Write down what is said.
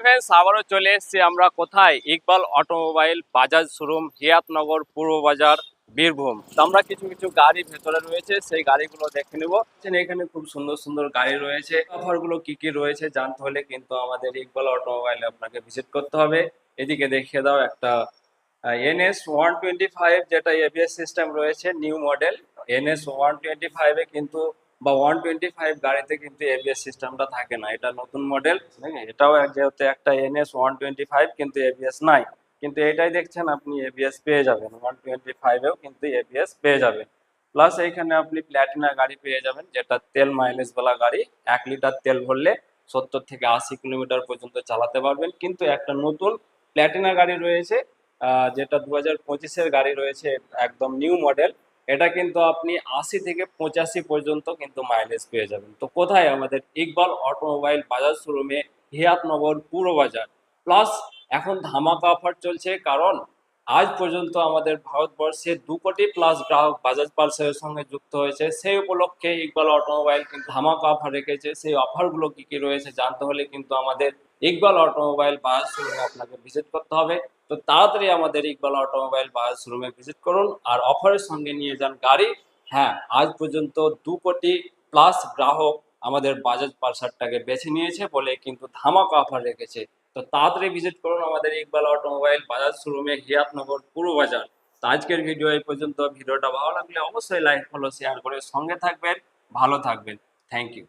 Friends, আবারও চলে এসেছি আমরা কোথায়? ইকবাল অটোমোবাইল বাজাজ শোরুম, হিয়াতনগর পূর্ব বাজার, বীরভূম। তো আমরা কিছু কিছু গাড়ি ভেতরে রয়েছে, সেই গাড়িগুলো দেখে নেব। এখানে খুব সুন্দর সুন্দর গাড়ি রয়েছে। অফারগুলো কি কি রয়েছে জানতে হলে কিন্তু আমাদের ইকবাল অটোমোবাইলে আপনাকে ভিজিট করতে হবে। এদিকে দেখিয়ে দাও একটা NS 125, যেটা এবিএস সিস্টেম রয়েছে, নিউ মডেল। NS 125 এ কিন্তু বা 125 গাড়িতে কিন্তু এবিএস সিস্টেমটা থাকে না, এটা নতুন মডেল। এটাও যেহেতু একটা NS 125, কিন্তু এবিএস নাই। কিন্তু এটাই দেখছেন আপনি এবিএস পেয়ে যাবেন, 125এও কিন্তু এবিএস পেয়ে যাবেন। প্লাস এইখানে আপনি প্ল্যাটিনা গাড়ি পেয়ে যাবেন, যেটা তেল মাইলেজ वाला গাড়ি। 1 লিটার তেল ভরলে 70 থেকে 80 কিলোমিটার পর্যন্ত চালাতে পারবেন। কিন্তু একটা নতুন প্ল্যাটিনা গাড়ি রয়েছে, যেটা 2025-এর গাড়ি রয়েছে, একদম নিউ মডেল। এটা কিন্তু আপনি 80 থেকে 85 পর্যন্ত কিন্তু মাইলেজ পেয়ে যাবেন। তো কোথায়? আমাদের ইকবাল অটোমোবাইল বাজাজ শোরুমে, হিয়াতনগর পুরো বাজার। প্লাস এখন ধামাকা অফার চলছে, কারণ আজ পর্যন্ত আমাদের ভারতবর্ষে 2 কোটি প্লাস গ্রাহক বাজাজ পালসারের সঙ্গে যুক্ত হয়েছে। সেই উপলক্ষে ইকবাল অটোমোবাইল কিন্তু ধামাকা অফার রেখেছে। সেই অফারগুলো কি কি রয়েছে জানতে হলে কিন্তু আমাদের ইকবাল অটোমোবাইল বাজাজ শোরুমে আপনাকে ভিজিট করতে হবে। তো তাড়াতাড়ি আমাদের ইকবাল অটোমোবাইল বাজাজ শোরুমে ভিজিট করুন আর অফারের সঙ্গে নিয়ে যান গাড়ি। হ্যাঁ, আজ পর্যন্ত 2 কোটি প্লাস গ্রাহক আমাদের বাজাজ পালসারটাকে বেছে নিয়েছে বলে কিন্তু ধামাকা অফার রেখেছে। তো তাড়াতাড়ি ভিজিট করুন আমাদের ইকবাল অটোমোবাইল বাজাজ শোরুমে, হিয়াতনগর পূর্ব বাজার। তো আজকের ভিডিও এই পর্যন্ত। ভিডিওটা ভালো লাগলে অবশ্যই লাইক, ফলো, শেয়ার করে সঙ্গে থাকবেন। ভালো থাকবেন। Thank you.